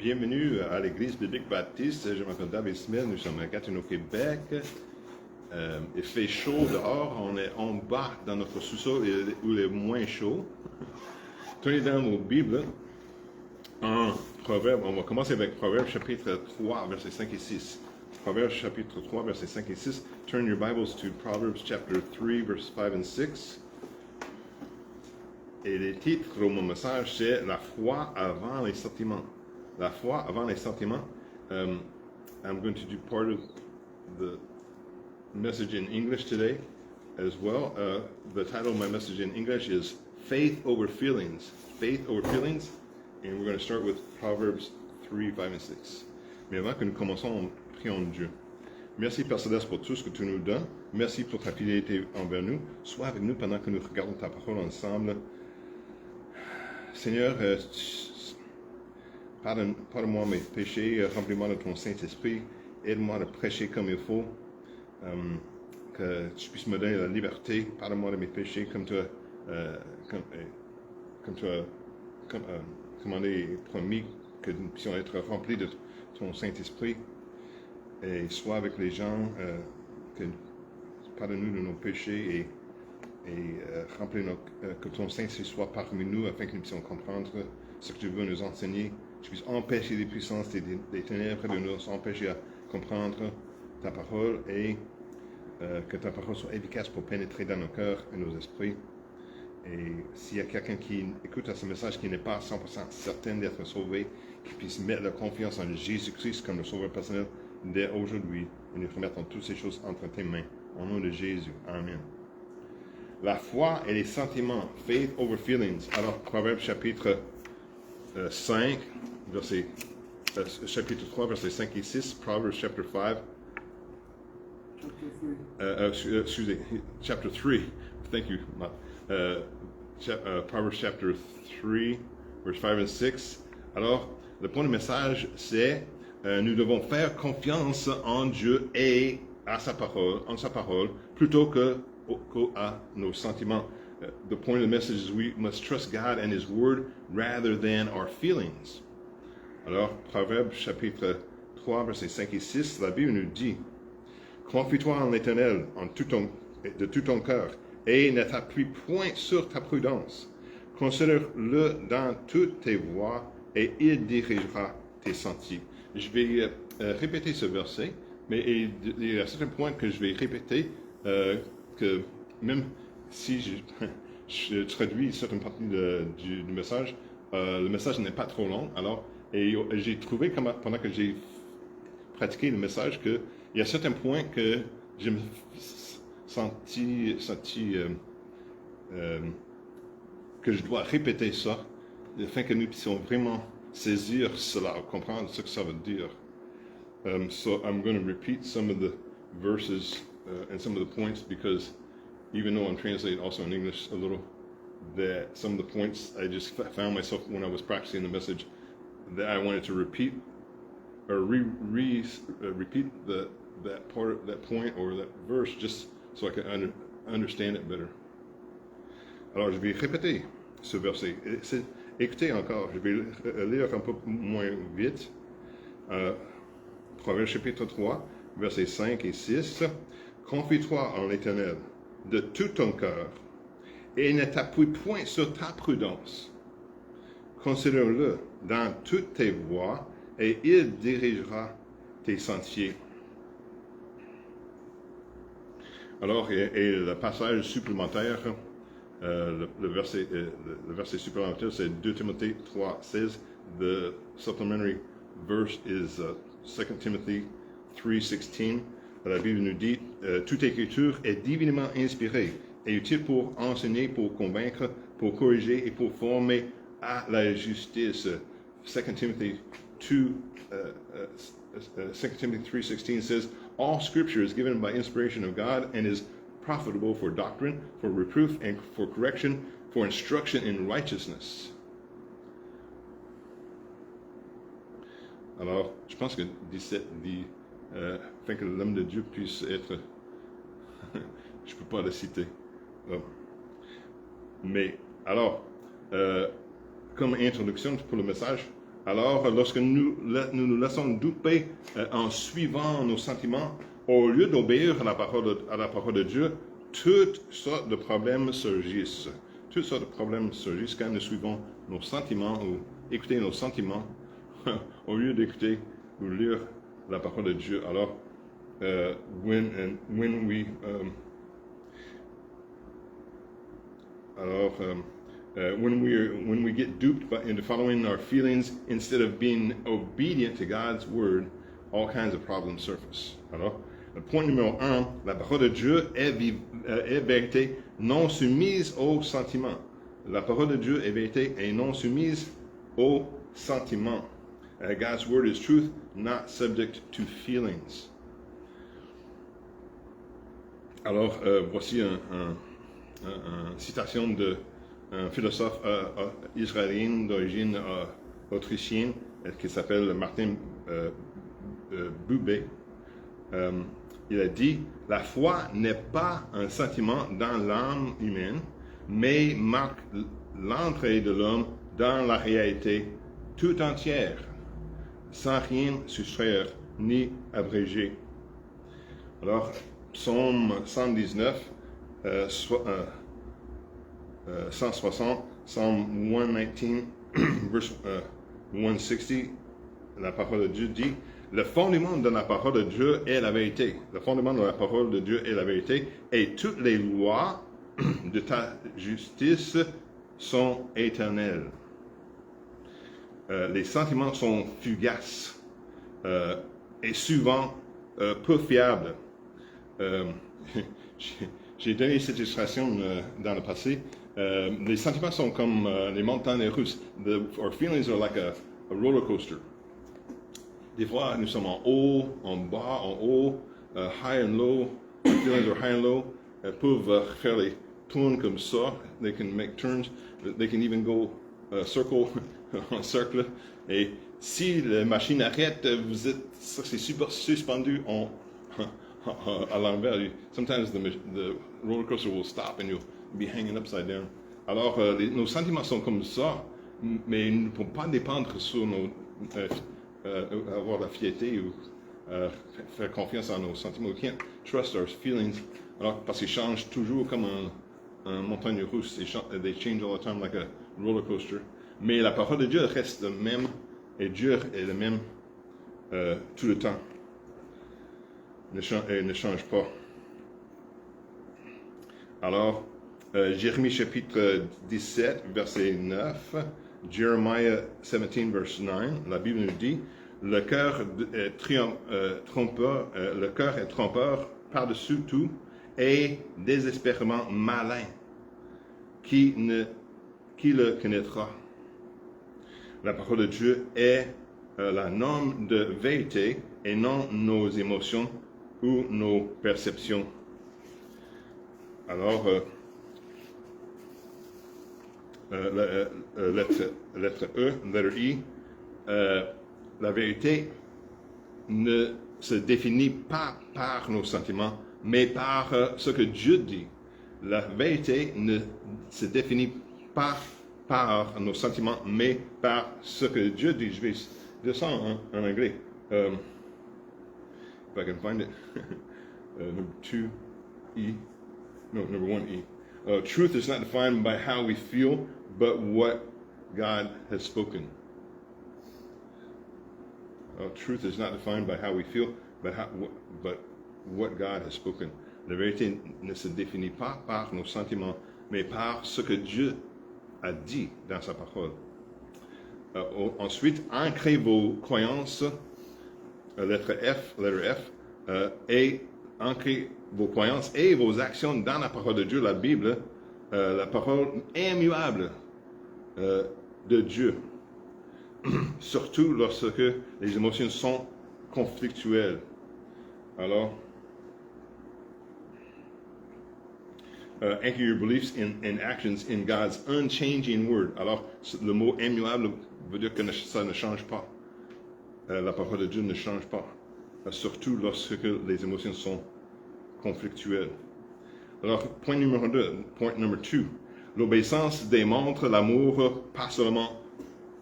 Bienvenue à l'Église biblique baptiste. Je m'appelle David Smith. Nous sommes à Gatineau, Québec. Il fait chaud dehors. On est en bas dans notre sous-sol où il est moins chaud. Tournez dans vos Bibles en Proverbes. On va commencer avec Proverbes chapitre 3, versets 5 et 6. Proverbes chapitre 3, versets 5 et 6. Turn your Bibles to Proverbs chapter 3, verses 5 and 6. Et le titre de mon message, c'est La foi avant les sentiments. La foi avant les sentiments. I'm going to do part of the message in English today as well. The title of my message in English is Faith Over Feelings. Faith Over Feelings. And we're going to start with Proverbs 3, 5 and 6. Mais avant que nous commençons, prions Dieu. Merci Père Céleste pour tout ce que tu nous donnes. Merci pour ta fidélité envers nous. Sois avec nous pendant que nous regardons ta parole ensemble. Seigneur, pardonne-moi mes péchés, remplis-moi de ton Saint-Esprit, aide-moi à prêcher comme il faut, que tu puisses me donner la liberté, pardonne-moi de mes péchés comme tu as commandé et promis, que nous puissions être remplis de ton Saint-Esprit, et sois avec les gens, pardonne-nous de nos péchés et remplis que ton Saint-Esprit soit parmi nous afin que nous puissions comprendre ce que tu veux nous enseigner. Tu puisses empêcher les puissances des ténèbres de nous empêcher à comprendre ta parole et que ta parole soit efficace pour pénétrer dans nos cœurs et nos esprits. Et s'il y a quelqu'un qui écoute à ce message qui n'est pas 100% certain d'être sauvé, qui puisse mettre la confiance en Jésus-Christ comme le sauveur personnel dès aujourd'hui, et nous remettons toutes ces choses entre tes mains. Au nom de Jésus. Amen. La foi et les sentiments. Faith over feelings. Alors, Proverbes chapitre 5, chapitre 3, versets 5 et 6. Proverbs chapter 5. Excusez, chapter 3. Thank you. Proverbs chapter 3, verse 5 and 6. Alors, le point de message, c'est nous devons faire confiance en Dieu et en sa parole, plutôt qu'à nos sentiments. The point of the message is we must trust God and His Word rather than our feelings. Alors, Proverbes chapitre 3, versets 5 et 6, la Bible nous dit « Confie-toi en l'Éternel de tout ton cœur et ne t'appuie point sur ta prudence. Considère-le dans toutes tes voies et il dirigera tes sentiers. » Je vais répéter ce verset, mais il y a certains points que je vais répéter que même si je traduis certaines parties du message, le message n'est pas trop long. Alors, et j'ai trouvé pendant que j'ai pratiqué le message qu'il y a certains points que je me senti que je dois répéter ça, afin que nous puissions vraiment saisir cela, comprendre ce que ça veut dire. So I'm going to repeat some of the verses and some of the points because even though I'm translating also in English a little, that some of the points I just found myself when I was practicing the message that I wanted to repeat or repeat that point or that verse just so I could understand it better. Alors je vais répéter ce verset. Écoutez encore, je vais lire un peu moins vite. Proverbes chapitre 3, versets 5 et 6. Confie-toi en l'Éternel de tout ton cœur et ne t'appuie point sur ta prudence. Considère-le dans toutes tes voies et il dirigera tes sentiers. Alors, et le passage supplémentaire, le verset supplémentaire, c'est 2 Timothée 3, 16. The supplementary verse is 2 Timothy 3, 16. La Bible nous dit toute écriture est divinement inspirée et utile pour enseigner, pour convaincre, pour corriger et pour former à la justice. 2 Timothy 3:16 says, all scripture is given by inspiration of God and is profitable for doctrine, for reproof, and for correction, for instruction in righteousness. Alors, je pense que 17 dit afin que l'homme de Dieu puisse être... je ne peux pas le citer. Mais, alors, comme introduction pour le message, Alors, lorsque nous nous laissons duper en suivant nos sentiments, au lieu d'obéir à la parole de Dieu, toutes sortes de problèmes surgissent. Toutes sortes de problèmes surgissent quand nous suivons nos sentiments ou écouter nos sentiments au lieu d'écouter ou lire la parole de Dieu. Alors, when we get duped into following our feelings instead of being obedient to God's word, all kinds of problems surface. Alors, le point numéro 1, la parole de Dieu est vérité non soumise aux sentiments. La parole de Dieu est vérité et non soumise aux sentiments. God's word is truth, not subject to feelings. Alors, voici une citation d'un philosophe israélien d'origine autrichienne qui s'appelle Martin Buber. Il a dit, la foi n'est pas un sentiment dans l'âme humaine, mais marque l'entrée de l'homme dans la réalité tout entière, sans rien soustraire ni abréger. Alors, Psaume 119, 160, Psalm 119, verse 160, la parole de Dieu dit, le fondement de la parole de Dieu est la vérité. Le fondement de la parole de Dieu est la vérité, et toutes les lois de ta justice sont éternelles. Les sentiments sont fugaces et souvent peu fiables. J'ai donné cette illustration dans le passé. Les sentiments sont comme les montagnes russes. Our feelings are like a roller coaster. Des fois, nous sommes en haut, en bas, en haut, high and low. Our feelings are high and low. Elles peuvent faire les tours comme ça. They can make turns. They can even go circle, en cercle. Et si la machine arrête, c'est suspendu à l'envers. Sometimes the roller coaster will stop and you'll be hanging upside down. Alors, nos sentiments sont comme ça, mais nous ne pouvons pas dépendre sur avoir la fierté ou faire confiance en nos sentiments. We can't trust our feelings. Alors, parce qu'ils changent toujours comme un montagne russe. They change all the time like a roller coaster. Mais la parole de Dieu reste la même et Dieu est le même tout le temps. Et ne change pas. Alors, Jérémie chapitre 17, verset 9, Jeremiah 17, verse 9, la Bible nous dit, le cœur est trompeur par-dessus tout et désespérément malin. Qui le connaîtra? La parole de Dieu est la norme de vérité et non nos émotions ou nos perceptions. Alors, lettre E, letter E, la vérité ne se définit pas par nos sentiments, mais par ce que Dieu dit. La vérité ne se définit pas par nos sentiments, mais par ce que Dieu dit. Je vais dire ça en anglais. If I can find it. Number 2E. No, number 1E. Truth is not defined by how we feel, but what God has spoken. Truth is not defined by how we feel, but what God has spoken. La vérité ne se définit pas par nos sentiments, mais par ce que Dieu a dit dans sa parole. Ensuite, ancrez vos croyances, lettre F, et ancrez vos croyances et vos actions dans la parole de Dieu, la Bible, la parole immuable de Dieu. Surtout lorsque les émotions sont conflictuelles. Alors, anchor your beliefs and actions in God's unchanging word. Alors, le mot immuable veut dire que ça ne change pas. La parole de Dieu ne change pas. Surtout lorsque les émotions sont conflictuelles. Alors, point numéro 2, point number 2. L'obéissance démontre l'amour, pas seulement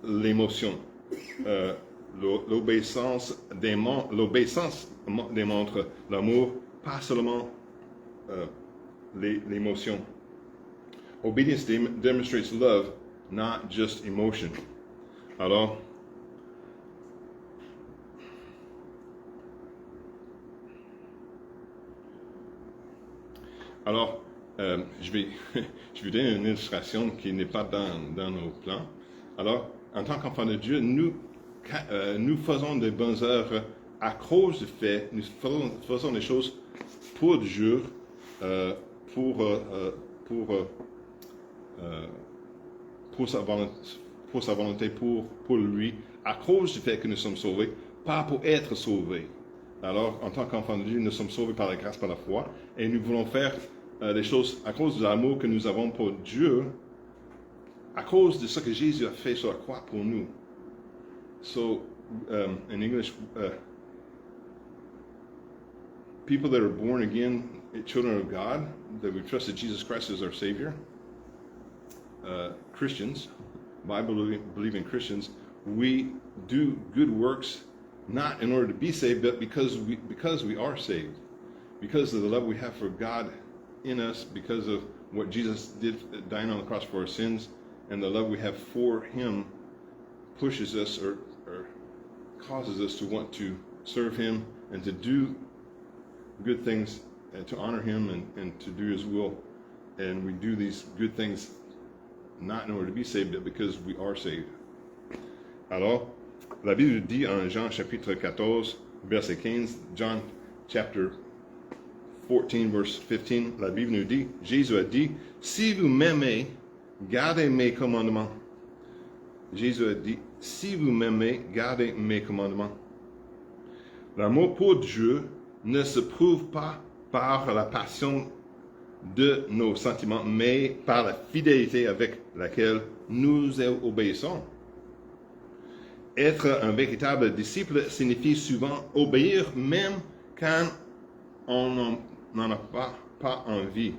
l'émotion. l'obéissance démontre l'amour, pas seulement l'émotion. Obedience demonstrates love, not just emotion. Alors, je vais donner une illustration qui n'est pas dans nos plans. Alors, en tant qu'enfants de Dieu, nous faisons de bonnes œuvres à cause du fait, nous faisons des choses pour Dieu, pour sa volonté, pour lui, à cause du fait que nous sommes sauvés, pas pour être sauvés. Alors, en tant qu'enfants de Dieu, nous sommes sauvés par la grâce, par la foi, et nous voulons faire des choses à cause de l'amour que nous avons pour Dieu, à cause de ce que Jésus a fait sur la croix pour nous. So, in English, people that are born again, children of God, that we trusted Jesus Christ as our Savior, Christians, Bible-believing Christians, we do good works not in order to be saved, but because we are saved, because of the love we have for God in us, because of what Jesus did dying on the cross for our sins, and the love we have for Him pushes us or causes us to want to serve Him and to do good things and to honor Him and to do His will. And we do these good things not in order to be saved, but because we are saved. Alors, la Bible dit en Jean chapitre 14, verset 15, John chapter 14, verse 15, la Bible nous dit, Jésus a dit, si vous m'aimez, gardez mes commandements. Jésus a dit, si vous m'aimez, gardez mes commandements. L'amour pour Dieu ne se prouve pas par la passion de nos sentiments, mais par la fidélité avec laquelle nous obéissons. Être un véritable disciple signifie souvent obéir même quand on n'en a pas envie.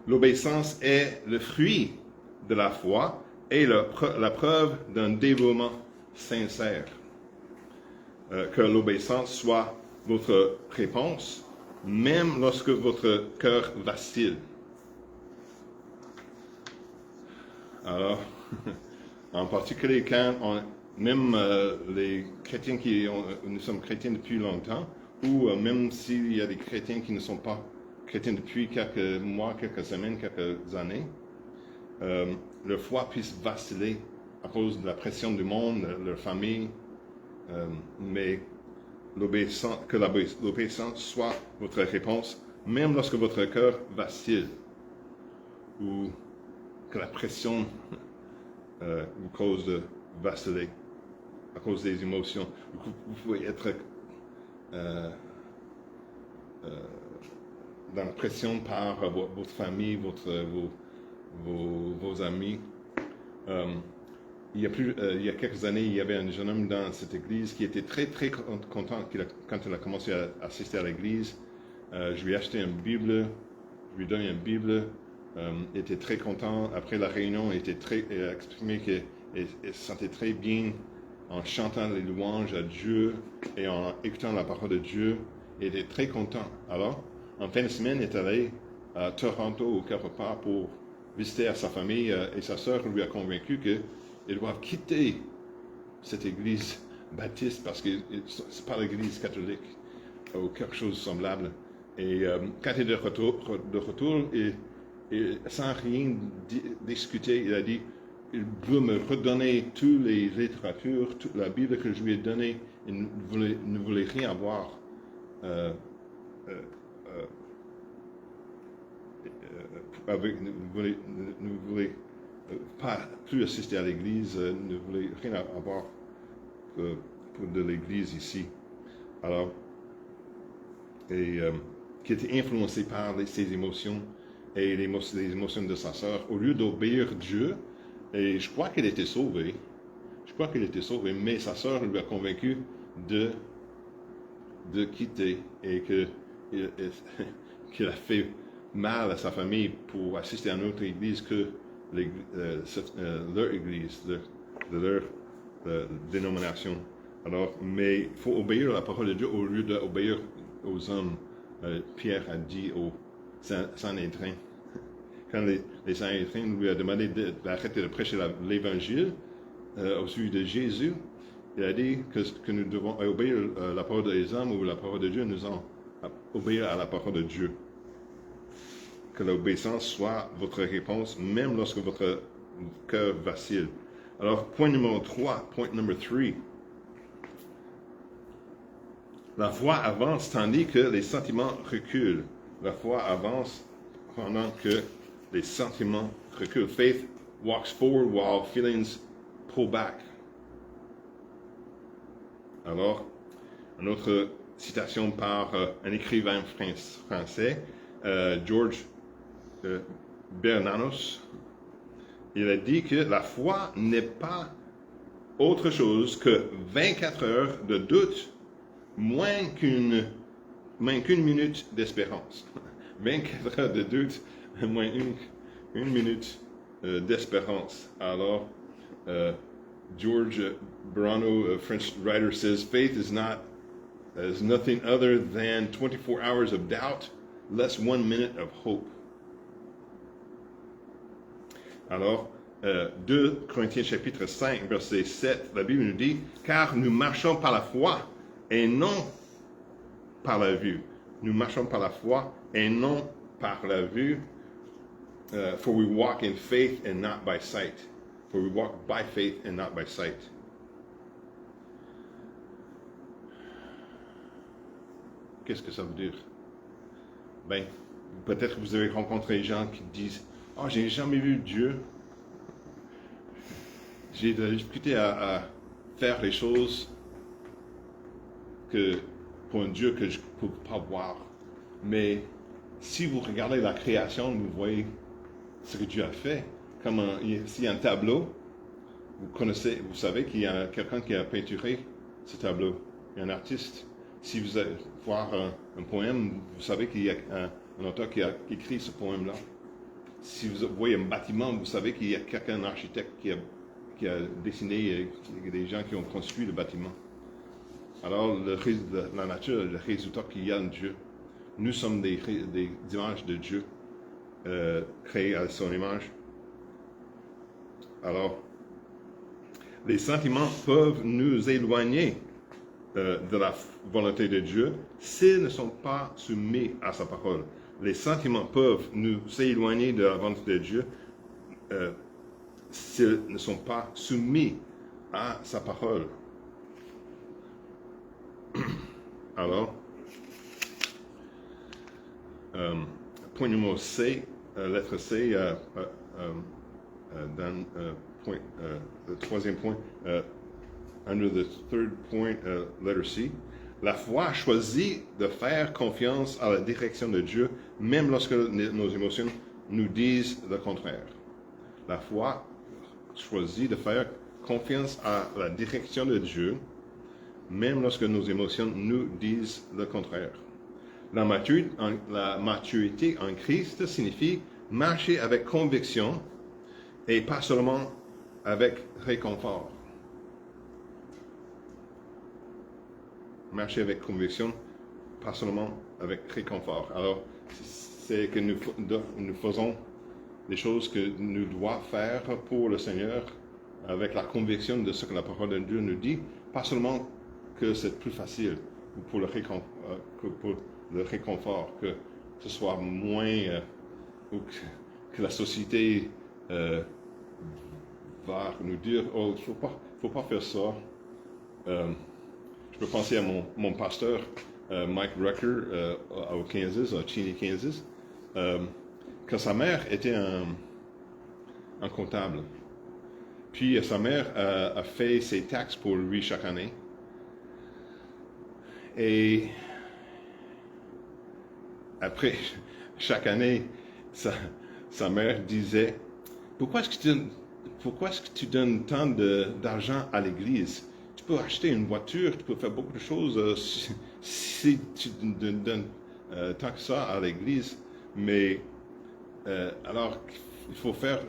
L'obéissance est le fruit de la foi et la preuve d'un dévouement sincère. Que l'obéissance soit votre réponse, même lorsque votre cœur vacille. Alors, en particulier quand même les chrétiens nous sommes chrétiens depuis longtemps, ou même s'il y a des chrétiens qui ne sont pas chrétiens depuis quelques mois, quelques semaines, quelques années, leur foi puisse vaciller à cause de la pression du monde, de leur famille, mais que l'obéissance soit votre réponse, même lorsque votre cœur vacille, ou que la pression vous cause de vaciller à cause des émotions. Vous pouvez être dans la pression par votre famille, vos amis. Il y a quelques années, il y avait un jeune homme dans cette église qui était très, très content quand il a commencé à assister à l'église. Je lui ai acheté une Bible, je lui ai donné une Bible. Il était très content. Après la réunion, il a exprimé qu'il se sentait très bien en chantant les louanges à Dieu et en écoutant la parole de Dieu. Il était très content. Alors, en fin de semaine, il est allé à Toronto ou quelque part pour visiter à sa famille et sa sœur lui a convaincu qu'ils doivent quitter cette église baptiste parce que c'est pas l'église catholique ou quelque chose de semblable. Et quand il est de retour et sans rien discuter, il a dit il veut me redonner toutes les littératures, toute la Bible que je lui ai donnée. Il ne voulait rien avoir. Ne voulait pas plus assister à l'église, ne voulait rien avoir pour de l'église ici. Alors, qui était influencé par ses émotions et les émotions de sa sœur, au lieu d'obéir Dieu, et je crois qu'il était sauvé. Mais sa sœur lui a convaincu de quitter et qu'il a fait mal à sa famille pour assister à une autre église que leur église, de leur dénomination. Alors, mais il faut obéir à la parole de Dieu au lieu d'obéir aux hommes. Pierre a dit aux Sanhédrins, quand les Sanhédrins lui ont demandé d'arrêter de prêcher l'Évangile au sujet de Jésus, il a dit que nous devons obéir à la parole des hommes ou la parole de Dieu, nous allons obéir à la parole de Dieu. Que l'obéissance soit votre réponse, même lorsque votre cœur vacille. Alors, point numéro 3, point number 3. La foi avance tandis que les sentiments reculent. La foi avance pendant que les sentiments reculent. Faith walks forward while feelings pull back. Alors, une autre citation par un écrivain français, George Bernanos, il a dit que la foi n'est pas autre chose que 24 heures de doute, moins qu'une minute d'espérance. 24 heures de doute, moins une minute d'espérance. Alors, George Bernanos, a French writer, says, faith is nothing other than 24 hours of doubt, less 1 minute of hope. Alors, 2 Corinthiens chapitre 5, verset 7, la Bible nous dit, car nous marchons par la foi et non par la vue. Nous marchons par la foi et non par la vue. For we walk in faith and not by sight. For we walk by faith and not by sight. Qu'est-ce que ça veut dire? Ben, peut-être que vous avez rencontré des gens qui disent, « Oh, j'ai jamais vu Dieu. J'ai de la difficulté à faire les choses pour un Dieu que je ne peux pas voir. » Mais si vous regardez la création, vous voyez ce que Dieu a fait. Comme s'il y a un tableau, vous savez qu'il y a quelqu'un qui a peinturé ce tableau. Il y a un artiste. Si vous allez voir un poème, vous savez qu'il y a un auteur qui a écrit ce poème-là. Si vous voyez un bâtiment, vous savez qu'il y a un architecte qui a dessiné, des gens qui ont construit le bâtiment. Alors, la nature, le résultat qu'il y a en Dieu. Nous sommes des images de Dieu, créées à son image. Alors, les sentiments peuvent nous éloigner de la volonté de Dieu s'ils ne sont pas soumis à sa parole. Les sentiments peuvent nous éloigner de la volonté de Dieu s'ils ne sont pas soumis à sa parole. Alors, point numéro C, lettre C, dans le troisième point, under the third point, letter C, la foi choisit de faire confiance à la direction de Dieu, même lorsque nos émotions nous disent le contraire. La foi choisit de faire confiance à la direction de Dieu, même lorsque nos émotions nous disent le contraire. La maturité en Christ signifie marcher avec conviction et pas seulement avec réconfort. Marcher avec conviction, pas seulement avec réconfort. Alors, c'est que nous faisons les choses que nous devons faire pour le Seigneur avec la conviction de ce que la parole de Dieu nous dit, pas seulement que c'est plus facile pour le réconfort, que ce soit moins, ou que la société va nous dire, oh, il ne faut pas faire ça. Je peux penser à mon pasteur, Mike Rucker, au Kansas, à Cheney, Kansas, quand sa mère était un comptable. Puis sa mère a fait ses taxes pour lui chaque année. Et après, chaque année, sa mère disait, pourquoi est-ce que tu donnes tant d'argent à l'église? Tu peux acheter une voiture, tu peux faire beaucoup de choses si tu donnes tant que ça à l'église. Mais alors, il faut faire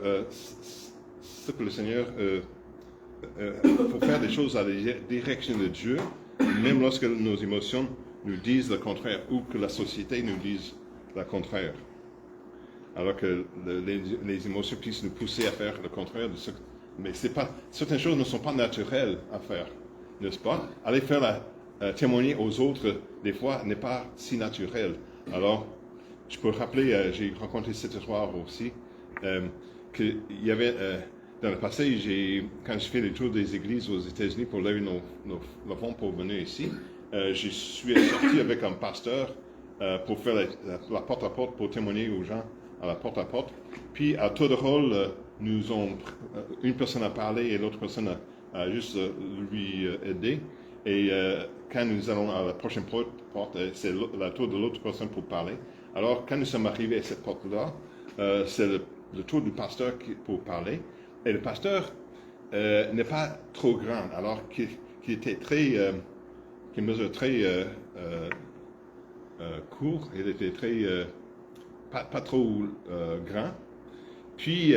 ce que le Seigneur faut faire des choses à la direction de Dieu, même lorsque nos émotions nous disent le contraire ou que la société nous dise le contraire. Alors que les émotions puissent nous pousser à faire le contraire de ce. Mais certaines choses ne sont pas naturelles à faire, n'est-ce pas? Aller faire témoigner aux autres, des fois, n'est pas si naturel. Alors, je peux rappeler, j'ai rencontré cette histoire aussi, qu'il y avait, dans le passé, quand je fais les tours des églises aux États-Unis pour lever nos fonds pour venir ici, je suis sorti avec un pasteur pour faire la porte-à-porte, pour témoigner aux gens à la porte-à-porte. Puis, à tour de rôle, une personne a parlé et l'autre personne a juste lui aidé. Et quand nous allons à la prochaine porte, c'est la tour de l'autre personne pour parler. Alors, quand nous sommes arrivés à cette porte-là, c'est le tour du pasteur pour parler. Et le pasteur n'est pas trop grand, alors qu'il était qu'il mesure très court, il était très pas trop grand. Puis,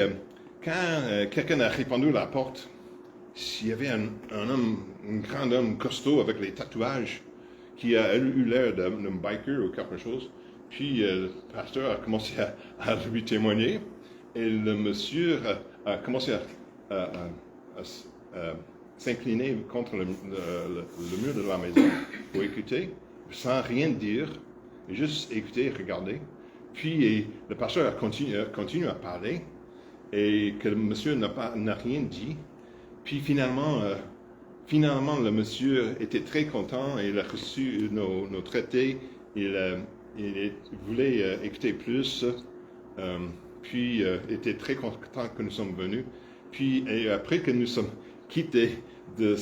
quand quelqu'un a répondu à la porte, s'il y avait un grand homme costaud avec les tatouages, qui a eu l'air d'un biker ou quelque chose, puis le pasteur a commencé à lui témoigner, et le monsieur a commencé à s'incliner contre le mur de la maison pour écouter, sans rien dire, juste écouter et regarder. Puis le pasteur a continué à parler, et que le monsieur n'a rien dit. Puis finalement, le monsieur était très content, et il a reçu nos traités, il voulait écouter plus, puis était très content que nous sommes venus. Puis et après que nous sommes quittés de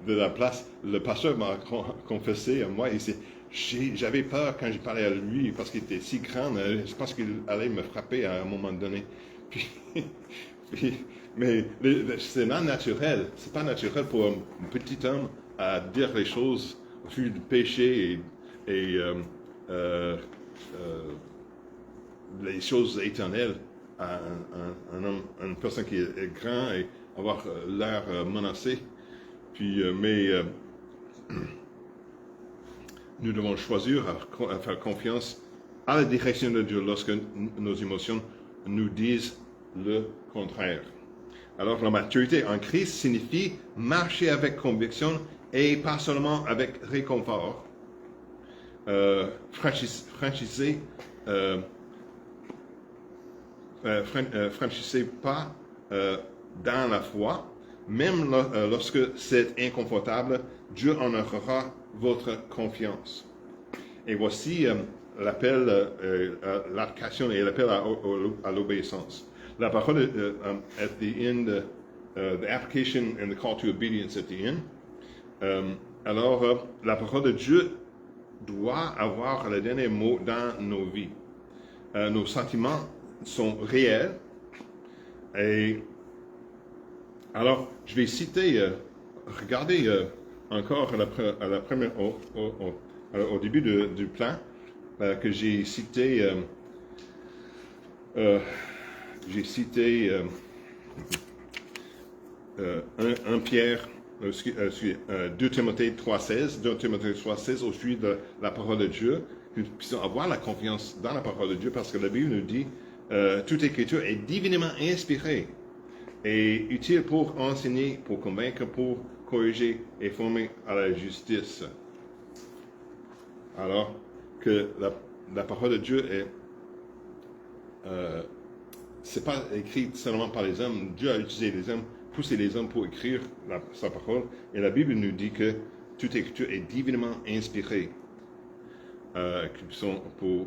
la place, le pasteur m'a confessé à moi, j'avais peur quand j'ai parlé à lui, parce qu'il était si grand, je pense qu'il allait me frapper à un moment donné. Mais c'est non naturel. C'est pas naturel pour un petit homme à dire les choses au sujet du péché et les choses éternelles à un homme, à une personne qui est grand et avoir l'air menacé. Puis, nous devons choisir à faire confiance à la direction de Dieu lorsque nos émotions nous disent le contraire. Alors, la maturité en Christ signifie marcher avec conviction et pas seulement avec réconfort. Franchissez pas dans la foi, même lorsque c'est inconfortable, Dieu honorera votre confiance. Et voici l'appel, l'application et l'appel à l'obéissance. La parole at the end, the application and the call to obedience at the end. Alors, la parole de Dieu doit avoir le dernier mot dans nos vies. Nos sentiments sont réels. Et alors, je vais citer, regardez encore au début du plan que j'ai cité. J'ai cité 1 Pierre, 2 Timothée 3,16, 2 Timothée 3,16 au sujet de la parole de Dieu, que nous puissions avoir la confiance dans la parole de Dieu, parce que la Bible nous dit toute écriture est divinement inspirée et utile pour enseigner, pour convaincre, pour corriger et former à la justice. Alors que la parole de Dieu est c'est pas écrit seulement par les hommes. Dieu a utilisé les hommes, poussé les hommes pour écrire sa parole. Et la Bible nous dit que toute écriture est divinement inspirée. Pour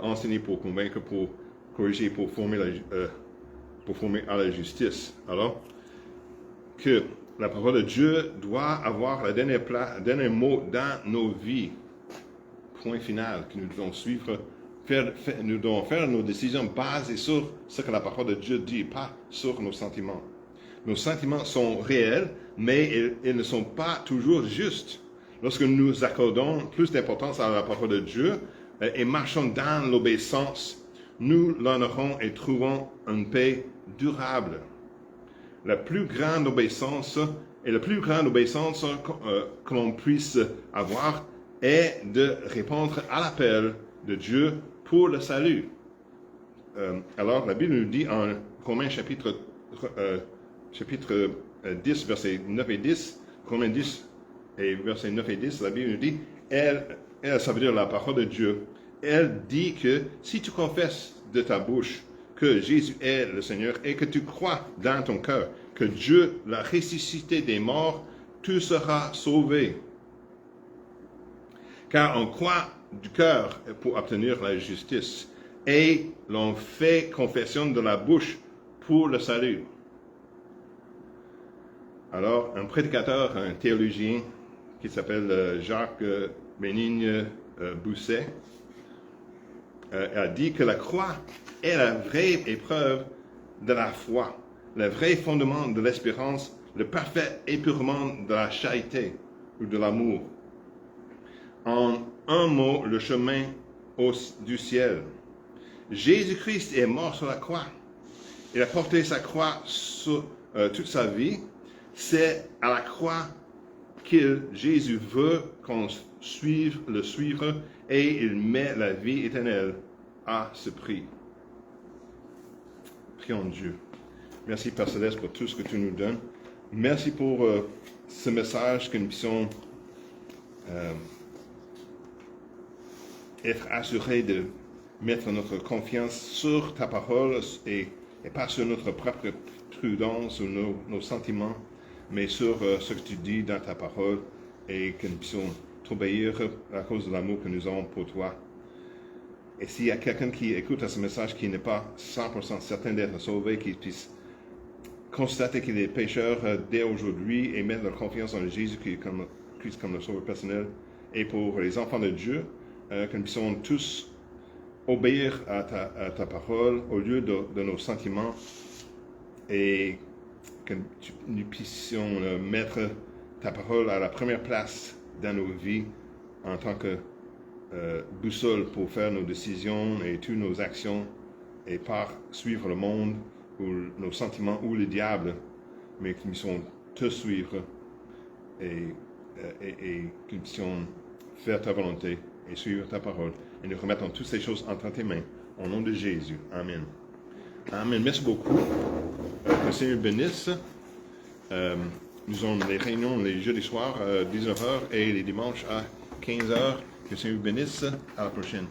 enseigner, pour convaincre, pour corriger, pour former à la justice. Alors, que la parole de Dieu doit avoir le dernier mot dans nos vies. Point final, que nous devons suivre. Nous devons faire nos décisions basées sur ce que la parole de Dieu dit, pas sur nos sentiments. Nos sentiments sont réels, mais ils ne sont pas toujours justes. Lorsque nous accordons plus d'importance à la parole de Dieu et marchons dans l'obéissance, nous l'honorons et trouvons une paix durable. la plus grande obéissance et la plus grande obéissance que l'on puisse avoir est de répondre à l'appel de Dieu pour le salut. Alors, la Bible nous dit en Romains chapitre 10, versets 9 et 10, Romains 10 et versets 9 et 10, la Bible nous dit, ça veut dire la parole de Dieu, elle dit que si tu confesses de ta bouche que Jésus est le Seigneur et que tu crois dans ton cœur que Dieu l'a ressuscité des morts, tu seras sauvé. Car on croit du cœur pour obtenir la justice et l'on fait confession de la bouche pour le salut. Alors, un prédicateur, un théologien qui s'appelle Jacques Bénigne Bousset a dit que la croix est la vraie épreuve de la foi, le vrai fondement de l'espérance, le parfait épurement de la charité ou de l'amour. En un mot, le chemin du ciel. Jésus-Christ est mort sur la croix. Il a porté sa croix toute sa vie. C'est à la croix que Jésus veut qu'on le suive et il met la vie éternelle à ce prix. Prions Dieu. Merci Père Céleste pour tout ce que tu nous donnes. Merci pour ce message que nous puissions être assurés de mettre notre confiance sur ta parole et pas sur notre propre prudence ou nos sentiments, mais sur ce que tu dis dans ta parole et que nous puissions t'obéir à cause de l'amour que nous avons pour toi. Et s'il y a quelqu'un qui écoute à ce message qui n'est pas 100% certain d'être sauvé, qu'il puisse constater qu'il est pécheur dès aujourd'hui et mettre leur confiance en Jésus Christ comme le sauveur personnel. Et pour les enfants de Dieu, que nous puissions tous obéir à ta parole au lieu de nos sentiments et que nous puissions mettre ta parole à la première place dans nos vies en tant que boussole pour faire nos décisions et toutes nos actions et pas suivre le monde ou nos sentiments ou le diable, mais que nous puissions te suivre et que nous puissions faire ta volonté et suivre ta parole. Et nous remettons toutes ces choses entre tes mains. Au nom de Jésus. Amen. Amen. Merci beaucoup. Que le Seigneur bénisse. Nous avons les réunions les jeudis soirs à 19h et les dimanches à 15h. Que le Seigneur bénisse. À la prochaine.